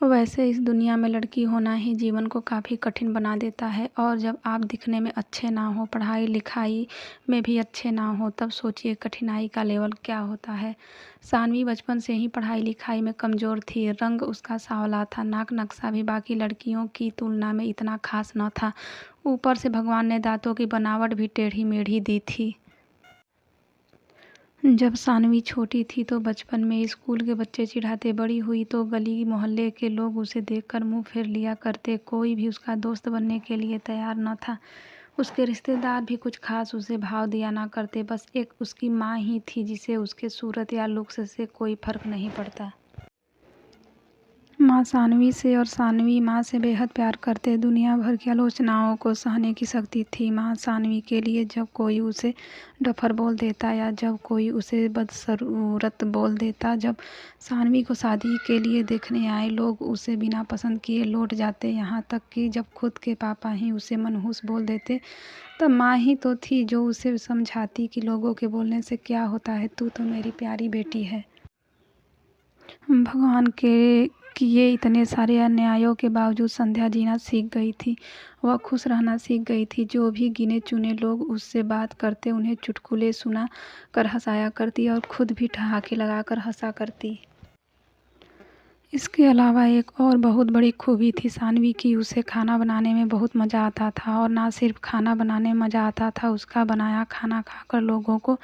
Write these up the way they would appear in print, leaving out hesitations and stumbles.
वैसे इस दुनिया में लड़की होना ही जीवन को काफ़ी कठिन बना देता है और जब आप दिखने में अच्छे ना हो, पढ़ाई लिखाई में भी अच्छे ना हो, तब सोचिए कठिनाई का लेवल क्या होता है। सानवी बचपन से ही पढ़ाई लिखाई में कमज़ोर थी। रंग उसका सांवला था, नाक नक्शा भी बाकी लड़कियों की तुलना में इतना खास न था। ऊपर से भगवान ने दांतों की बनावट भी टेढ़ी मेढ़ी दी थी। जब सानवी छोटी थी तो बचपन में स्कूल के बच्चे चिढ़ाते, बड़ी हुई तो गली मोहल्ले के लोग उसे देखकर मुंह फेर लिया करते। कोई भी उसका दोस्त बनने के लिए तैयार न था। उसके रिश्तेदार भी कुछ खास उसे भाव दिया ना करते। बस एक उसकी माँ ही थी जिसे उसके सूरत या लुक्स से कोई फर्क नहीं पड़ता। माँ सानवी से और सानवी माँ से बेहद प्यार करते। दुनिया भर की आलोचनाओं को सहने की शक्ति थी माँ सानवी के लिए। जब कोई उसे डफर बोल देता या जब कोई उसे बदसूरत बोल देता, जब सानवी को शादी के लिए देखने आए लोग उसे बिना पसंद किए लौट जाते, यहाँ तक कि जब खुद के पापा ही उसे मनहूस बोल देते, तब माँ ही तो थी जो उसे समझाती कि लोगों के बोलने से क्या होता है, तू तो मेरी प्यारी बेटी है। भगवान के किए इतने सारे अन्यायों के बावजूद संध्या जीना सीख गई थी। वह खुश रहना सीख गई थी। जो भी गिने चुने लोग उससे बात करते उन्हें चुटकुले सुना कर हंसाया करती और खुद भी ठहाके लगाकर हंसा करती। इसके अलावा एक और बहुत बड़ी खूबी थी सानवी की, उसे खाना बनाने में बहुत मज़ा आता था। और ना सिर्फ खाना बनाने में मज़ा आता था, उसका बनाया खाना खाकर लोगों को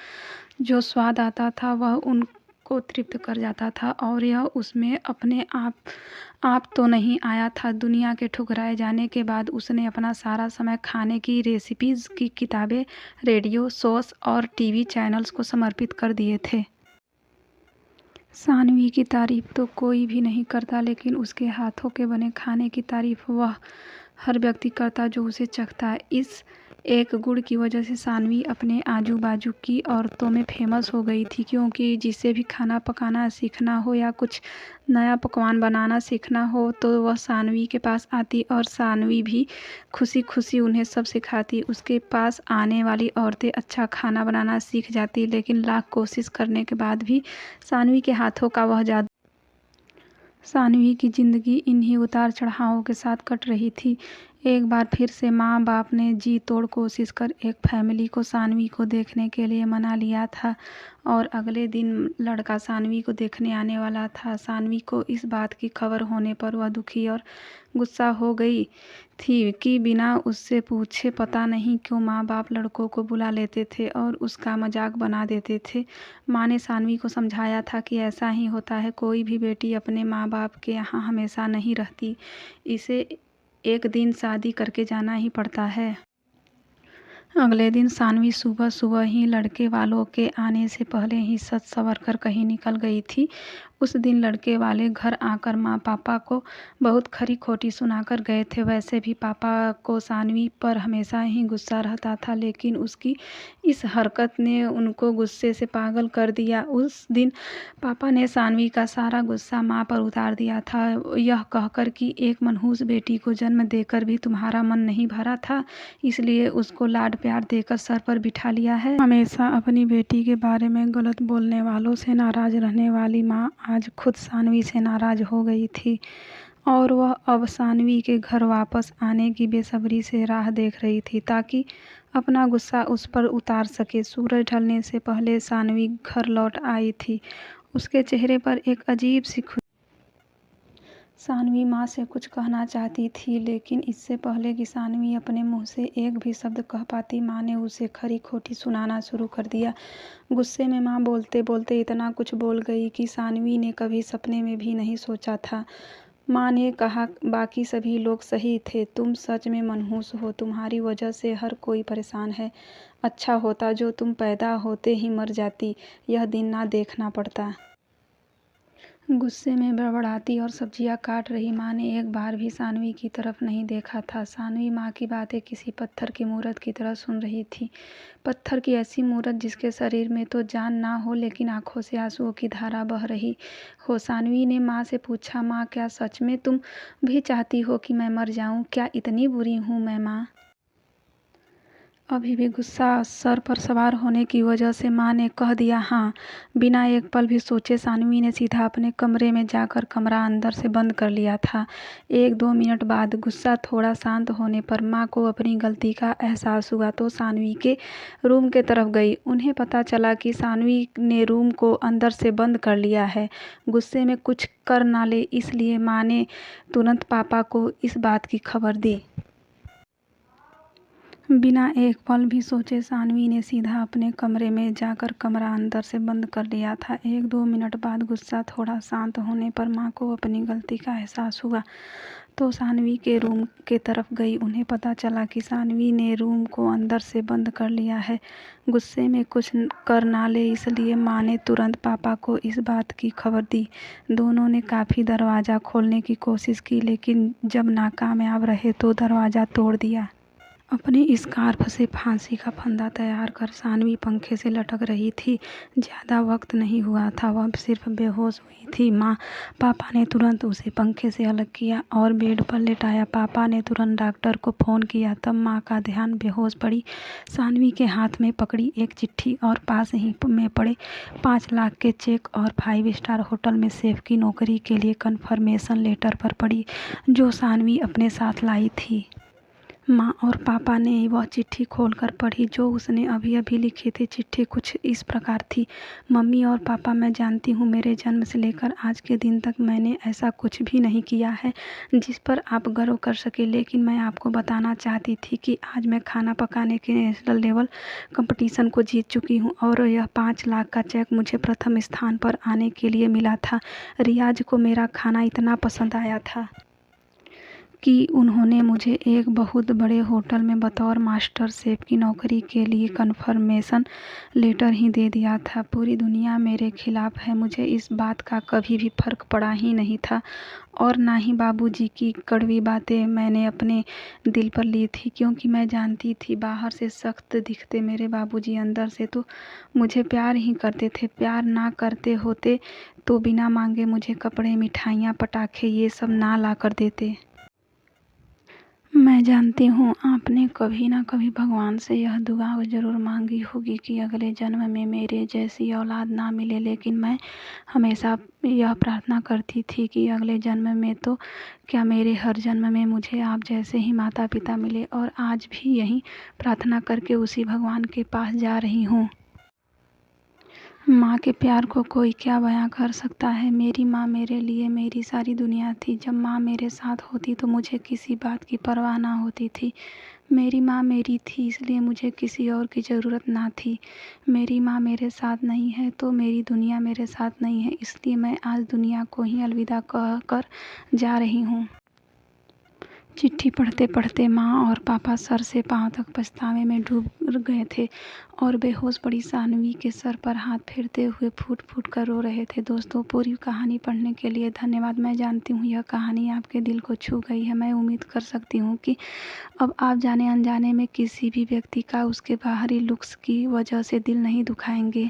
जो स्वाद आता था वह उनको तृप्त कर जाता था। और यह उसमें अपने आप तो नहीं आया था। दुनिया के ठुकराए जाने के बाद उसने अपना सारा समय खाने की रेसिपीज़ की किताबें, रेडियो शोज और टीवी चैनल्स को समर्पित कर दिए थे। सानवी की तारीफ तो कोई भी नहीं करता, लेकिन उसके हाथों के बने खाने की तारीफ वह हर व्यक्ति करता जो उसे चखता है। इस एक गुण की वजह से सानवी अपने आजू बाजू की औरतों में फेमस हो गई थी, क्योंकि जिसे भी खाना पकाना सीखना हो या कुछ नया पकवान बनाना सीखना हो तो वह सानवी के पास आती और सानवी भी खुशी खुशी उन्हें सब सिखाती। उसके पास आने वाली औरतें अच्छा खाना बनाना सीख जाती, लेकिन लाख कोशिश करने के बाद भी सानवी के हाथों का वह जादू। सानवी की जिंदगी इन्हीं उतार चढ़ावों के साथ कट रही थी। एक बार फिर से माँ बाप ने जी तोड़ कोशिश कर एक फैमिली को सानवी को देखने के लिए मना लिया था और अगले दिन लड़का सानवी को देखने आने वाला था। सानवी को इस बात की खबर होने पर वह दुखी और गुस्सा हो गई थी कि बिना उससे पूछे पता नहीं क्यों माँ बाप लड़कों को बुला लेते थे और उसका मजाक बना देते थे। माँ ने सानवी को समझाया था कि ऐसा ही होता है, कोई भी बेटी अपने माँ बाप के यहाँ हमेशा नहीं रहती, इसे एक दिन शादी करके जाना ही पड़ता है। अगले दिन सानवी सुबह सुबह ही लड़के वालों के आने से पहले ही सज संवर कर कहीं निकल गई थी। उस दिन लड़के वाले घर आकर माँ पापा को बहुत खरी खोटी सुनाकर गए थे। वैसे भी पापा को सानवी पर हमेशा ही गुस्सा रहता था, लेकिन उसकी इस हरकत ने उनको गुस्से से पागल कर दिया। उस दिन पापा ने सानवी का सारा गुस्सा माँ पर उतार दिया था, यह कहकर कि एक मनहूस बेटी को जन्म देकर भी तुम्हारा मन नहीं भरा था, इसलिए उसको लाड प्यार देकर सर पर बिठा लिया है। हमेशा अपनी बेटी के बारे में गलत बोलने वालों से नाराज रहने वाली माँ आज खुद सानवी से नाराज हो गई थी और वह अब सानवी के घर वापस आने की बेसब्री से राह देख रही थी ताकि अपना गुस्सा उस पर उतार सके। सूरज ढलने से पहले सानवी घर लौट आई थी। उसके चेहरे पर एक अजीब सी खुशी। सानवी माँ से कुछ कहना चाहती थी, लेकिन इससे पहले कि सानवी अपने मुंह से एक भी शब्द कह पाती, माँ ने उसे खरी खोटी सुनाना शुरू कर दिया। गुस्से में माँ बोलते बोलते इतना कुछ बोल गई कि सानवी ने कभी सपने में भी नहीं सोचा था। माँ ने कहा, बाकी सभी लोग सही थे, तुम सच में मनहूस हो, तुम्हारी वजह से हर कोई परेशान है। अच्छा होता जो तुम पैदा होते ही मर जाती, यह दिन ना देखना पड़ता। गुस्से में बड़बड़ाती और सब्जियां काट रही माँ ने एक बार भी सानवी की तरफ नहीं देखा था। सानवी माँ की बातें किसी पत्थर की मूरत की तरह सुन रही थी। पत्थर की ऐसी मूरत जिसके शरीर में तो जान ना हो, लेकिन आंखों से आंसुओं की धारा बह रही हो। सानवी ने माँ से पूछा, माँ क्या सच में तुम भी चाहती हो कि मैं मर जाऊँ? क्या इतनी बुरी हूँ मैं माँ? अभी भी गुस्सा सर पर सवार होने की वजह से माँ ने कह दिया हाँ। बिना एक पल भी सोचे सानवी ने सीधा अपने कमरे में जाकर कमरा अंदर से बंद कर लिया था। 1-2 मिनट बाद गुस्सा थोड़ा शांत होने पर माँ को अपनी गलती का एहसास हुआ तो सानवी के रूम के तरफ गई। उन्हें पता चला कि सानवी ने रूम को अंदर से बंद कर लिया है। गुस्से में कुछ कर ना ले इसलिए माँ ने तुरंत पापा को इस बात की खबर दी। बिना एक पल भी सोचे सानवी ने सीधा अपने कमरे में जाकर कमरा अंदर से बंद कर लिया था। 1-2 मिनट बाद गुस्सा थोड़ा शांत होने पर माँ को अपनी गलती का एहसास हुआ तो सानवी के रूम के तरफ गई। उन्हें पता चला कि सानवी ने रूम को अंदर से बंद कर लिया है। गुस्से में कुछ कर ना ले इसलिए माँ ने तुरंत पापा को इस बात की खबर दी। दोनों ने काफ़ी दरवाज़ा खोलने की कोशिश की लेकिन जब नाकामयाब रहे तो दरवाज़ा तोड़ दिया। अपने स्कार्फ से फांसी का फंदा तैयार कर सानवी पंखे से लटक रही थी। ज़्यादा वक्त नहीं हुआ था, वह सिर्फ बेहोश हुई थी। पापा ने तुरंत उसे पंखे से अलग किया और बेड पर लेटाया। पापा ने तुरंत डॉक्टर को फ़ोन किया। तब माँ का ध्यान बेहोश पड़ी सानवी के हाथ में पकड़ी एक चिट्ठी और पास ही में पड़े 5 लाख के चेक और 5 स्टार होटल में शेफ की नौकरी के लिए कन्फर्मेशन लेटर पर पड़ी जो सानवी अपने साथ लाई थी। माँ और पापा ने वह चिट्ठी खोलकर पढ़ी जो उसने अभी अभी लिखी थी। चिट्ठी कुछ इस प्रकार थी। मम्मी और पापा, मैं जानती हूँ मेरे जन्म से लेकर आज के दिन तक मैंने ऐसा कुछ भी नहीं किया है जिस पर आप गर्व कर सके, लेकिन मैं आपको बताना चाहती थी कि आज मैं खाना पकाने के नेशनल लेवल कंपटीशन को जीत चुकी हूँ और यह 5 लाख का चेक मुझे प्रथम स्थान पर आने के लिए मिला था। रियाज को मेरा खाना इतना पसंद आया था कि उन्होंने मुझे एक बहुत बड़े होटल में बतौर मास्टर शेफ की नौकरी के लिए कन्फर्मेशन लेटर ही दे दिया था। पूरी दुनिया मेरे खिलाफ है, मुझे इस बात का कभी भी फर्क पड़ा ही नहीं था और ना ही बाबूजी की कड़वी बातें मैंने अपने दिल पर ली थी, क्योंकि मैं जानती थी बाहर से सख्त दिखते मेरे बाबूजी अंदर से तो मुझे प्यार ही करते थे। प्यार ना करते होते तो बिना मांगे मुझे कपड़े, मिठाइयाँ, पटाखे ये सब ना ला कर देते। मैं जानती हूँ आपने कभी ना कभी भगवान से यह दुआ ज़रूर मांगी होगी कि अगले जन्म में मेरे जैसी औलाद ना मिले, लेकिन मैं हमेशा यह प्रार्थना करती थी कि अगले जन्म में तो क्या मेरे हर जन्म में मुझे आप जैसे ही माता पिता मिले, और आज भी यही प्रार्थना करके उसी भगवान के पास जा रही हूँ। माँ के प्यार को कोई क्या बयां कर सकता है। मेरी माँ मेरे लिए मेरी सारी दुनिया थी। जब माँ मेरे साथ होती तो मुझे किसी बात की परवाह ना होती थी। मेरी माँ मेरी थी इसलिए मुझे किसी और की ज़रूरत ना थी। मेरी माँ मेरे साथ नहीं है तो मेरी दुनिया मेरे साथ नहीं है, इसलिए मैं आज दुनिया को ही अलविदा कह कर जा रही हूँ। चिट्ठी पढ़ते पढ़ते माँ और पापा सर से पाँव तक पछतावे में डूब गए थे और बेहोश पड़ी सानवी के सर पर हाथ फेरते हुए फूट फूट कर रो रहे थे। दोस्तों, पूरी कहानी पढ़ने के लिए धन्यवाद। मैं जानती हूँ यह कहानी आपके दिल को छू गई है। मैं उम्मीद कर सकती हूँ कि अब आप जाने अनजाने में किसी भी व्यक्ति का उसके बाहरी लुक्स की वजह से दिल नहीं दुखाएंगे।